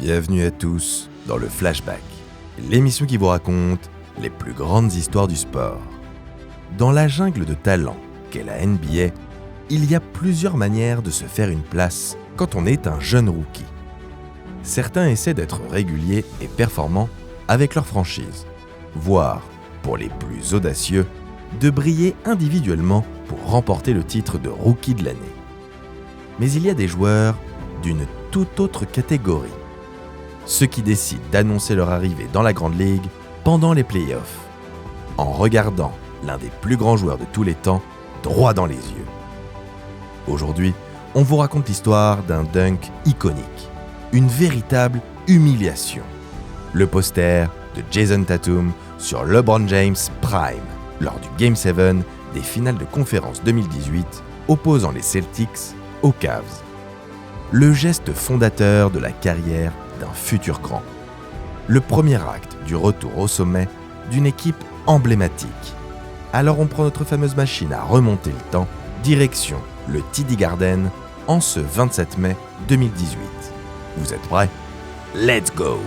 Bienvenue à tous dans le Flashback, l'émission qui vous raconte les plus grandes histoires du sport. Dans la jungle de talent qu'est la NBA, il y a plusieurs manières de se faire une place quand on est un jeune rookie. Certains essaient d'être réguliers et performants avec leur franchise, voire, pour les plus audacieux, de briller individuellement pour remporter le titre de rookie de l'année. Mais il y a des joueurs d'une toute autre catégorie. Ceux qui décident d'annoncer leur arrivée dans la Grande Ligue pendant les playoffs, en regardant l'un des plus grands joueurs de tous les temps droit dans les yeux. Aujourd'hui, on vous raconte l'histoire d'un dunk iconique, une véritable humiliation. Le poster de Jason Tatum sur LeBron James Prime lors du Game 7 des finales de conférence 2018 opposant les Celtics aux Cavs. Le geste fondateur de la carrière d'un futur grand. Le premier acte du retour au sommet d'une équipe emblématique. Alors on prend notre fameuse machine à remonter le temps, direction le TD Garden en ce 27 mai 2018. Vous êtes prêts? Let's go!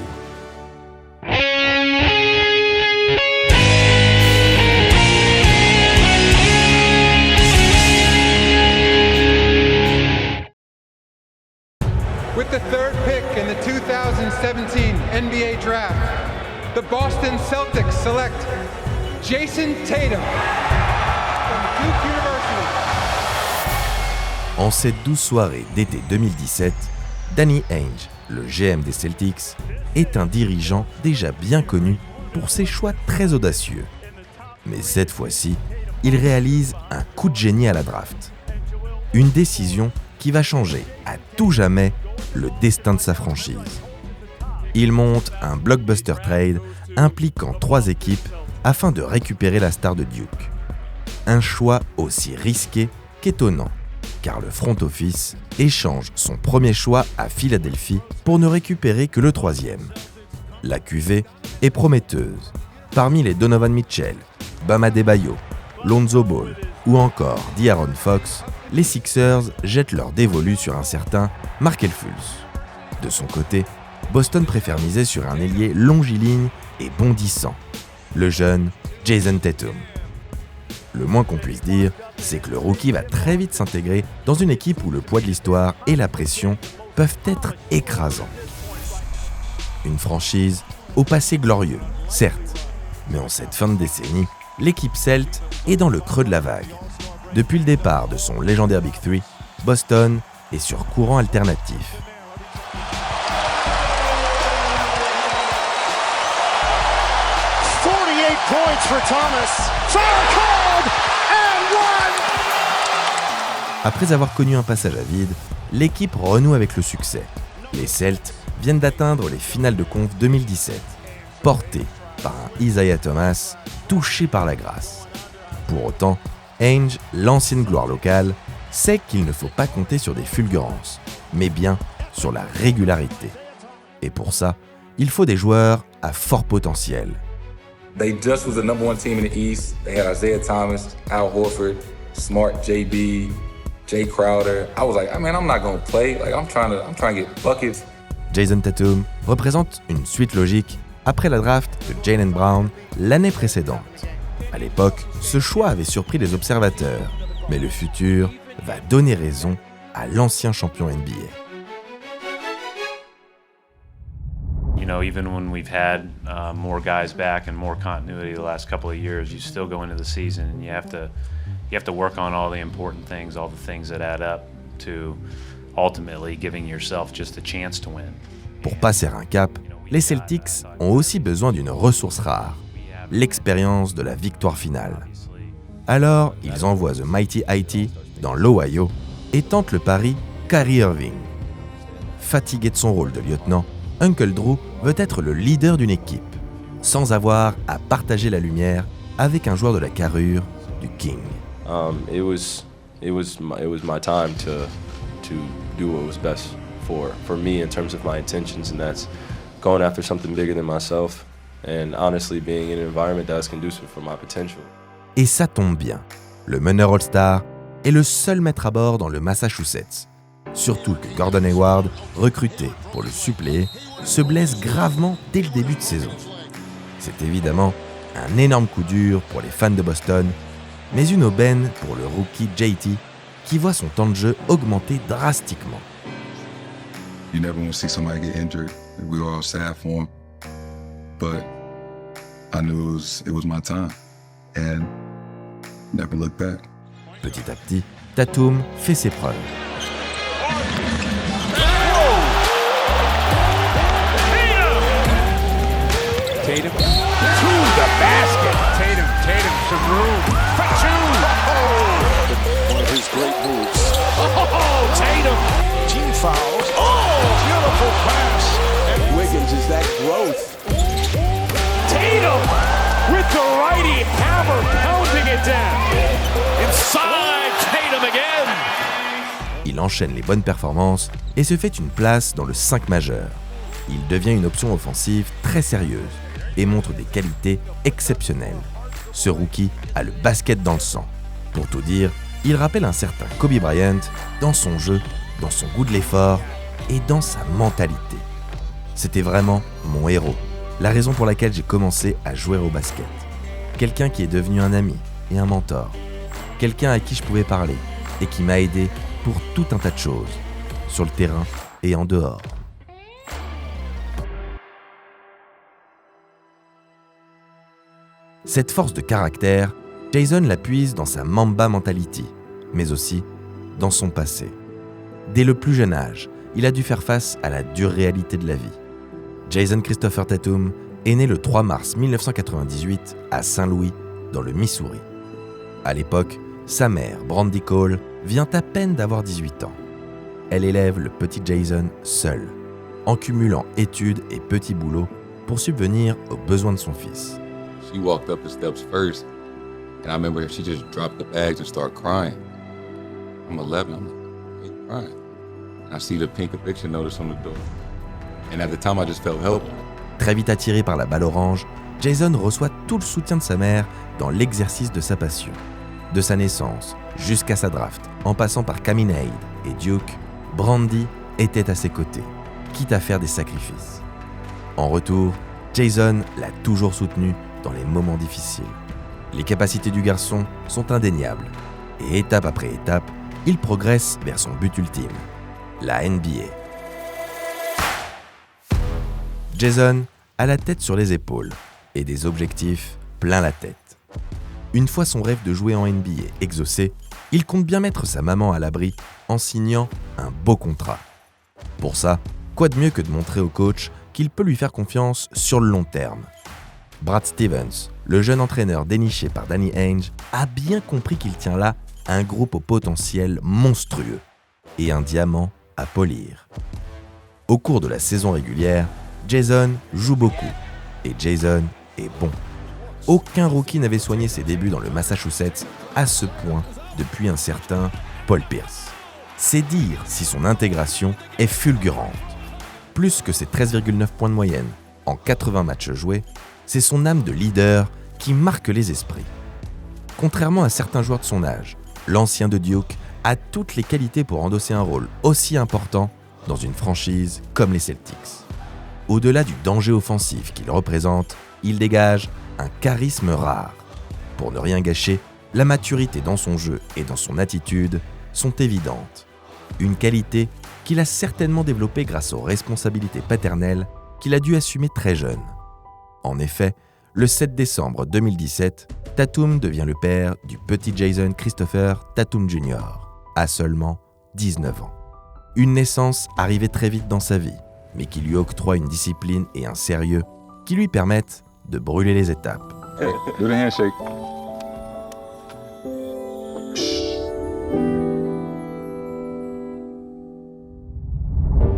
With the third pick in the 2017 NBA Draft, the Boston Celtics select Jason Tatum from Duke University. En cette douce soirée d'été 2017, Danny Ainge, le GM des Celtics, est un dirigeant déjà bien connu pour ses choix très audacieux. Mais cette fois-ci, il réalise un coup de génie à la draft. Une décision qui va changer à tout jamais le destin de sa franchise. Il monte un blockbuster trade impliquant 3 équipes afin de récupérer la star de Duke. Un choix aussi risqué qu'étonnant, car le front office échange son premier choix à Philadelphie pour ne récupérer que le 3e. La cuvée est prometteuse. Parmi les Donovan Mitchell, Bam Adebayo, Lonzo Ball ou encore De'Aaron Fox, les Sixers jettent leur dévolu sur un certain Markelle Fultz. De son côté, Boston préfère miser sur un ailier longiligne et bondissant, le jeune Jason Tatum. Le moins qu'on puisse dire, c'est que le rookie va très vite s'intégrer dans une équipe où le poids de l'histoire et la pression peuvent être écrasants. Une franchise au passé glorieux, certes, mais en cette fin de décennie, l'équipe Celt est dans le creux de la vague. Depuis le départ de son légendaire Big Three, Boston est sur courant alternatif. Points for Thomas. Foul called and one. Après avoir connu un passage à vide, l'équipe renoue avec le succès. Les Celts viennent d'atteindre les finales de conf 2017, portés par un Isaiah Thomas touché par la grâce. Pour autant, Ainge, l'ancienne gloire locale, sait qu'il ne faut pas compter sur des fulgurances, mais bien sur la régularité. Et pour ça, il faut des joueurs à fort potentiel. They just was the number 1 team in the East. They had Isaiah Thomas, Al Horford, Smart, JB, Jay Crowder. I was like, man, I'm not gonna play. Like, I'm trying to get buckets. Jason Tatum représente une suite logique après la draft de Jaylen Brown l'année précédente. À l'époque, ce choix avait surpris les observateurs, mais le futur va donner raison à l'ancien champion NBA. You know, even when we've had more guys back and more continuity the last couple of years, you still go into the season and you have to work on all the important things, all the things that add up to ultimately giving yourself just a chance to win. Pour passer un cap, les Celtics ont aussi besoin d'une ressource rare, l'expérience de la victoire finale. Alors, ils envoient The Mighty Icy dans l'Ohio et tentent le pari Kyrie Irving. Fatigué de son rôle de lieutenant, Uncle Drew veut être le leader d'une équipe, sans avoir à partager la lumière avec un joueur de la carrure du King. It was my time to do what was best for me in terms of my intentions, and that's going after something bigger than myself, and honestly being in an environment that's conducive for my potential. Et ça tombe bien, le meneur All-Star est le seul maître à bord dans le Massachusetts. surtout que Gordon Hayward, recruté pour le suppléer, se blesse gravement dès le début de saison. C'est évidemment un énorme coup dur pour les fans de Boston, mais une aubaine pour le rookie JT qui voit son temps de jeu augmenter drastiquement. You never want to see somebody get injured. We were all sad for him, but I knew it was my time, and never look back. Petit à petit, Tatum fait ses preuves. Tatum to the basket. Tatum, some room for two. One of his great moves. Oh, Tatum. Team fouls. Oh, beautiful pass. And Wiggins is that growth. Tatum with the righty hammer pounding it down. Inside Tatum again. Il enchaîne les bonnes performances et se fait une place dans le 5 majeur. Il devient une option offensive très sérieuse et montre des qualités exceptionnelles. Ce rookie a le basket dans le sang. Pour tout dire, il rappelle un certain Kobe Bryant dans son jeu, dans son goût de l'effort et dans sa mentalité. C'était vraiment mon héros, la raison pour laquelle j'ai commencé à jouer au basket. Quelqu'un qui est devenu un ami et un mentor. Quelqu'un à qui je pouvais parler et qui m'a aidé pour tout un tas de choses, sur le terrain et en dehors. Cette force de caractère, Jason la puise dans sa Mamba mentality, mais aussi dans son passé. Dès le plus jeune âge, il a dû faire face à la dure réalité de la vie. Jason Christopher Tatum est né le 3 mars 1998 à Saint-Louis, dans le Missouri. À l'époque, sa mère, Brandy Cole, vient à peine d'avoir 18 ans. Elle élève le petit Jason seul, en cumulant études et petits boulots pour subvenir aux besoins de son fils. She walked up the steps first, and I remember she just dropped the bags and started crying. I'm 11, I'm like, why are you crying? And I see the pink eviction notice on the door. And at the time, I just felt helpless. Très vite attiré par la balle orange, Jason reçoit tout le soutien de sa mère dans l'exercice de sa passion. De sa naissance jusqu'à sa draft, en passant par Chaminade et Duke, Brandy était à ses côtés, quitte à faire des sacrifices. En retour, Jason l'a toujours soutenu dans les moments difficiles. Les capacités du garçon sont indéniables, et étape après étape, il progresse vers son but ultime, la NBA. Jason a la tête sur les épaules et des objectifs plein la tête. Une fois son rêve de jouer en NBA exaucé, il compte bien mettre sa maman à l'abri en signant un beau contrat. Pour ça, quoi de mieux que de montrer au coach qu'il peut lui faire confiance sur le long terme. Brad Stevens, le jeune entraîneur déniché par Danny Ainge, a bien compris qu'il tient là un groupe au potentiel monstrueux et un diamant à polir. Au cours de la saison régulière, Jason joue beaucoup et Jason est bon. Aucun rookie n'avait soigné ses débuts dans le Massachusetts à ce point depuis un certain Paul Pierce. C'est dire si son intégration est fulgurante. Plus que ses 13,9 points de moyenne en 80 matchs joués, c'est son âme de leader qui marque les esprits. Contrairement à certains joueurs de son âge, l'ancien de Duke a toutes les qualités pour endosser un rôle aussi important dans une franchise comme les Celtics. Au-delà du danger offensif qu'il représente, il dégage un charisme rare. Pour ne rien gâcher, la maturité dans son jeu et dans son attitude sont évidentes. Une qualité qu'il a certainement développée grâce aux responsabilités paternelles qu'il a dû assumer très jeune. En effet, le 7 décembre 2017, Tatum devient le père du petit Jason Christopher Tatum Jr., à seulement 19 ans. Une naissance arrivée très vite dans sa vie, mais qui lui octroie une discipline et un sérieux qui lui permettent de brûler les étapes. Hey, do the handshake.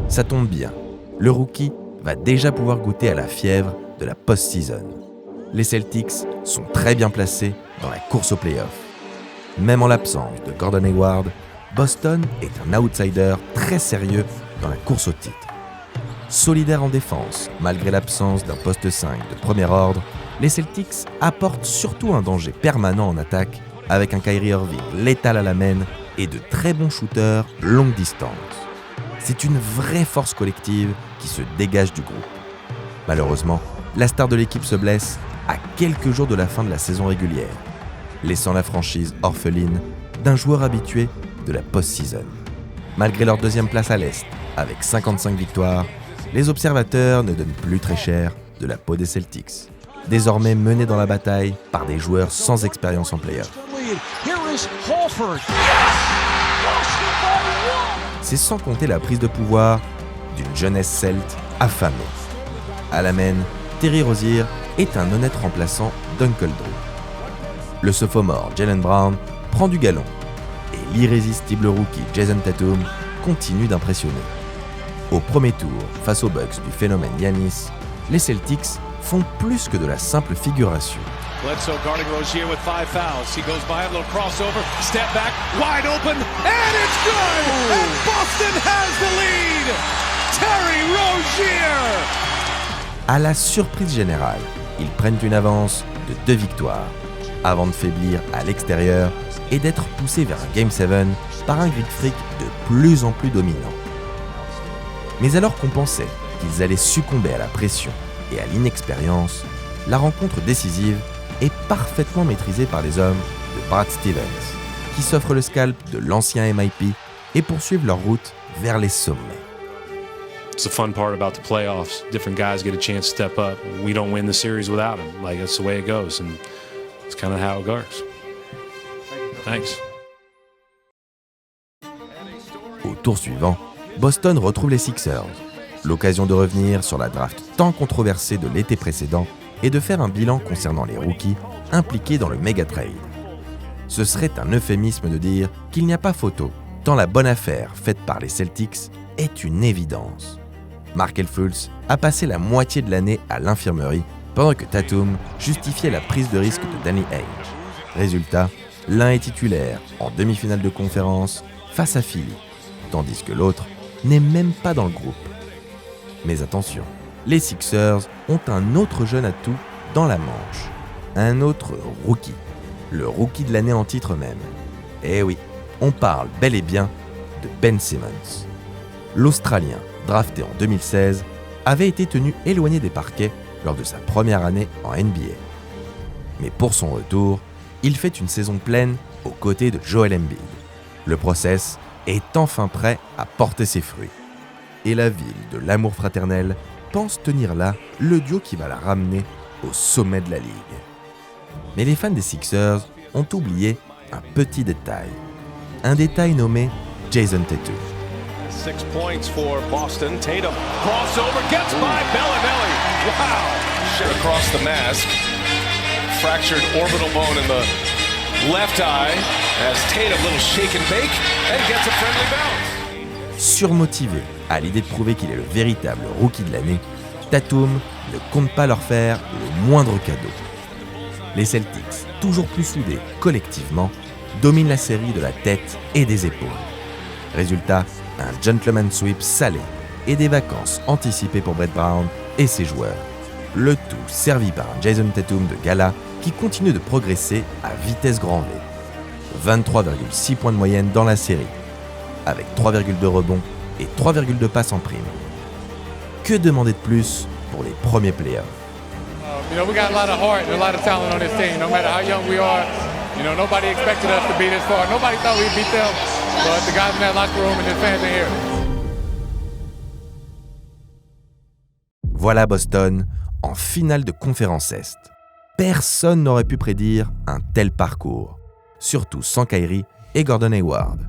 Ça tombe bien, le rookie va déjà pouvoir goûter à la fièvre de la post-season. Les Celtics sont très bien placés dans la course aux playoffs. Même en l'absence de Gordon Hayward, Boston est un outsider très sérieux dans la course au titre. Solidaires en défense, malgré l'absence d'un poste 5 de premier ordre, les Celtics apportent surtout un danger permanent en attaque avec un Kyrie Irving létal à la main et de très bons shooters longue distance. C'est une vraie force collective qui se dégage du groupe. Malheureusement, la star de l'équipe se blesse à quelques jours de la fin de la saison régulière, laissant la franchise orpheline d'un joueur habitué de la post-season. Malgré leur deuxième place à l'Est, avec 55 victoires, les observateurs ne donnent plus très cher de la peau des Celtics, désormais menés dans la bataille par des joueurs sans expérience en play-off. C'est sans compter la prise de pouvoir d'une jeunesse celte affamée. À la main, Terry Rozier est un honnête remplaçant d'Uncle Drew. Le sophomore Jaylen Brown prend du galon et l'irrésistible rookie Jason Tatum continue d'impressionner. Au premier tour, face aux Bucks du phénomène Giannis, les Celtics font plus que de la simple figuration. Bledsoe guarding Rozier with 5 fouls. He goes by a little crossover, step back, wide open, and it's good! And Boston has the lead! Terry Rozier! À la surprise générale, ils prennent une avance de 2 victoires, avant de faiblir à l'extérieur et d'être poussés vers un Game 7 par un Greek Freak de plus en plus dominant. Mais alors qu'on pensait qu'ils allaient succomber à la pression et à l'inexpérience, la rencontre décisive est parfaitement maîtrisée par les hommes de Brad Stevens, qui s'offrent le scalp de l'ancien MIP et poursuivent leur route vers les sommets. It's the fun part about the playoffs. Different guys get a chance to step up. We don't win the series without them. Like, that's the way it goes, and it's kind of how it goes. Thanks. Au tour suivant, Boston retrouve les Sixers, l'occasion de revenir sur la draft tant controversée de l'été précédent et de faire un bilan concernant les rookies impliqués dans le méga trade. Ce serait un euphémisme de dire qu'il n'y a pas photo, tant la bonne affaire faite par les Celtics est une évidence. Markelle Fultz a passé la moitié de l'année à l'infirmerie, pendant que Tatum justifiait la prise de risque de Danny Ainge. Résultat, l'un est titulaire en demi-finale de conférence face à Philly, tandis que l'autre n'est même pas dans le groupe. Mais attention, les Sixers ont un autre jeune atout dans la manche, un autre rookie, le rookie de l'année en titre même. Eh oui, on parle bel et bien de Ben Simmons. L'Australien, drafté en 2016, avait été tenu éloigné des parquets lors de sa première année en NBA. Mais pour son retour, il fait une saison pleine aux côtés de Joel Embiid. Le process est enfin prêt à porter ses fruits. Et la ville de l'amour fraternel pense tenir là le duo qui va la ramener au sommet de la ligue. Mais les fans des Sixers ont oublié un petit détail. Un détail nommé Jason Tatum. 6 points for Boston. Tatum crossover gets by Bellinelli. Wow! Shit across the mask. Fractured orbital bone in the left eye as Tatum little shake and bake and gets a friendly bounce. Surmotivé à l'idée de prouver qu'il est le véritable rookie de l'année, Tatum ne compte pas leur faire le moindre cadeau. Les Celtics, toujours plus soudés collectivement, dominent la série de la tête et des épaules. Résultat, un gentleman sweep salé et des vacances anticipées pour Brett Brown et ses joueurs. Le tout servi par un Jason Tatum de gala qui continue de progresser à vitesse grand V. 23,6 points de moyenne dans la série, avec 3,2 rebonds et 3,2 passes en prime. Que demander de plus pour les premiers playoffs? We got a lot of heart and a lot of talent on this team. No matter how young we are, nobody expected us to be this far. Nobody thought we'd beat them, but the guys in that locker room and the fans in here. Voilà Boston en finale de conférence Est. Personne n'aurait pu prédire un tel parcours, surtout sans Kyrie et Gordon Hayward.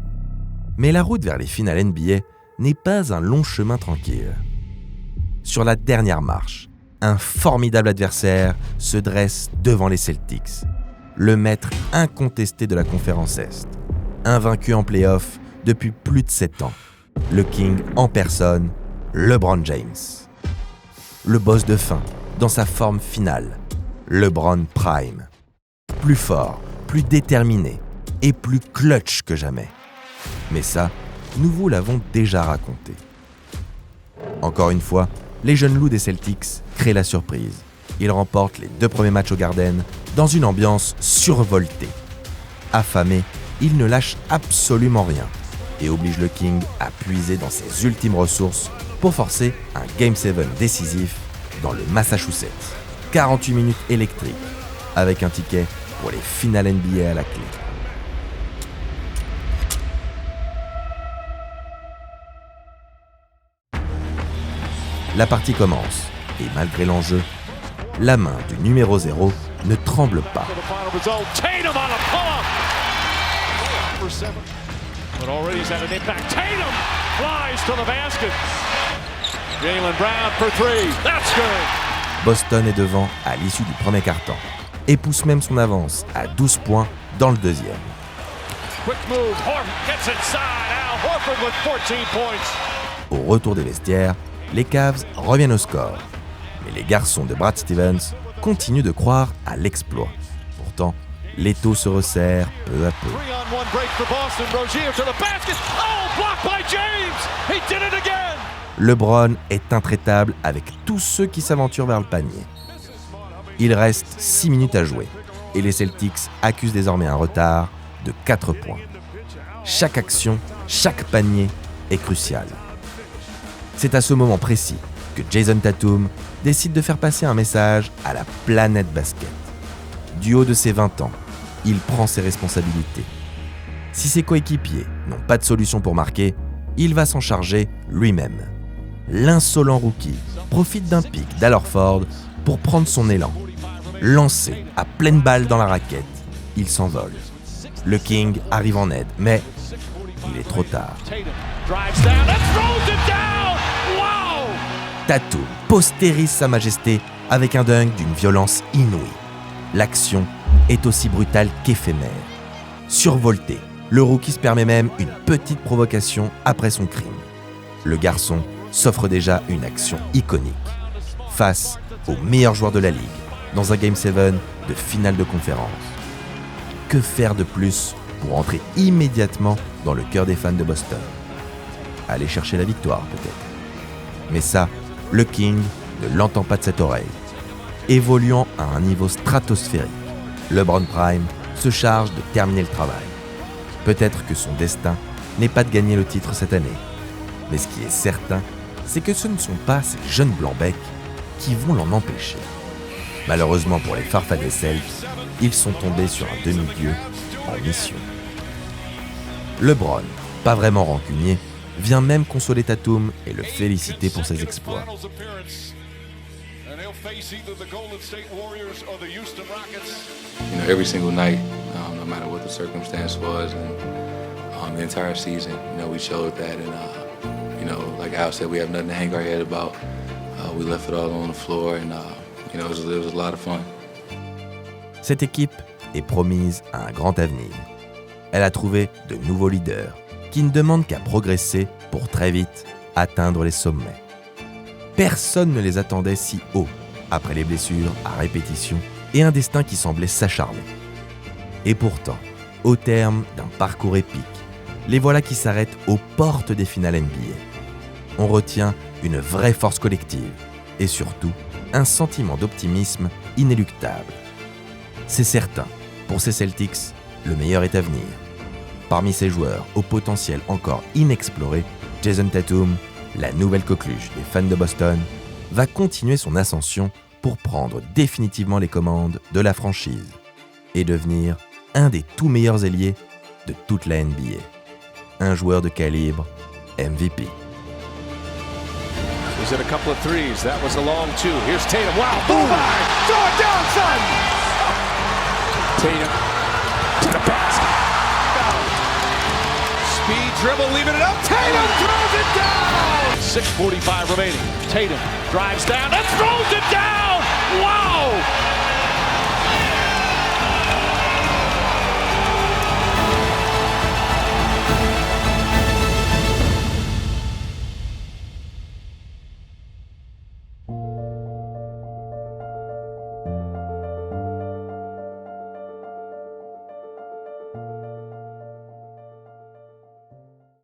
Mais la route vers les finales NBA n'est pas un long chemin tranquille. Sur la dernière marche, un formidable adversaire se dresse devant les Celtics, le maître incontesté de la conférence Est, invaincu en play-off depuis plus de 7 ans, le King en personne, LeBron James. Le boss de fin, dans sa forme finale, LeBron Prime. Plus fort, plus déterminé et plus clutch que jamais. Mais ça, nous vous l'avons déjà raconté. Encore une fois, les jeunes loups des Celtics créent la surprise. Ils remportent les 2 premiers matchs au Garden dans une ambiance survoltée. Affamés, ils ne lâchent absolument rien. et oblige le King à puiser dans ses ultimes ressources pour forcer un Game 7 décisif dans le Massachusetts. 48 minutes électriques, avec un ticket pour les finales NBA à la clé. La partie commence, et malgré l'enjeu, la main du numéro 0 ne tremble pas. Boston est devant à l'issue du premier quart-temps et pousse même son avance à 12 points dans le deuxième. Au retour des vestiaires, les Cavs reviennent au score. Mais les garçons de Brad Stevens continuent de croire à l'exploit. Pourtant, l'étau se resserre peu à peu. LeBron est intraitable avec tous ceux qui s'aventurent vers le panier. Il reste 6 minutes à jouer et les Celtics accusent désormais un retard de 4 points. Chaque action, chaque panier est crucial. C'est à ce moment précis que Jason Tatum décide de faire passer un message à la planète basket. Du haut de ses 20 ans, il prend ses responsabilités. Si ses coéquipiers n'ont pas de solution pour marquer, il va s'en charger lui-même. L'insolent rookie profite d'un pic d'Al Horford pour prendre son élan. Lancé à pleine balle dans la raquette, il s'envole. Le King arrive en aide, mais il est trop tard. Tatum postérise sa majesté avec un dunk d'une violence inouïe. L'action est aussi brutale qu'éphémère. Survolté, le rookie se permet même une petite provocation après son crime. Le garçon s'offre déjà une action iconique face au meilleur joueur de la ligue dans un Game 7 de finale de conférence. Que faire de plus pour entrer immédiatement dans le cœur des fans de Boston? Aller chercher la victoire peut-être. Mais ça, le King ne l'entend pas de cette oreille. Évoluant à un niveau stratosphérique, LeBron Prime se charge de terminer le travail. Peut-être que son destin n'est pas de gagner le titre cette année. Mais ce qui est certain, c'est que ce ne sont pas ces jeunes blancs-becs qui vont l'en empêcher. Malheureusement pour les Farfadets Celtics, ils sont tombés sur un demi-dieu en mission. LeBron, pas vraiment rancunier, vient même consoler Tatum et le féliciter pour ses exploits. You know, every single night, no matter what the circumstance was, and the entire season, you know, we showed that, and you know, like Al said, we have nothing to hang our head about. We left it all on the floor, and you know, it was a lot of fun. Cette équipe est promise à un grand avenir. Elle a trouvé de nouveaux leaders qui ne demandent qu'à progresser pour très vite atteindre les sommets. Personne ne les attendait si haut après les blessures à répétition et un destin qui semblait s'acharner. Et pourtant, au terme d'un parcours épique, les voilà qui s'arrêtent aux portes des finales NBA. On retient une vraie force collective et surtout un sentiment d'optimisme inéluctable. C'est certain, pour ces Celtics, le meilleur est à venir. Parmi ces joueurs au potentiel encore inexploré, Jason Tatum, la nouvelle coqueluche des fans de Boston, va continuer son ascension pour prendre définitivement les commandes de la franchise et devenir un des tout meilleurs ailiers de toute la NBA. Un joueur de calibre MVP. He's hit a couple of threes. That was a long two. Here's Tatum. Wow, boom! Throw it down, son! Tatum to the basket. Speed dribble, leaving it up. Tatum throws it down! 6:45 remaining. Tatum drives down and throws it down! Wow!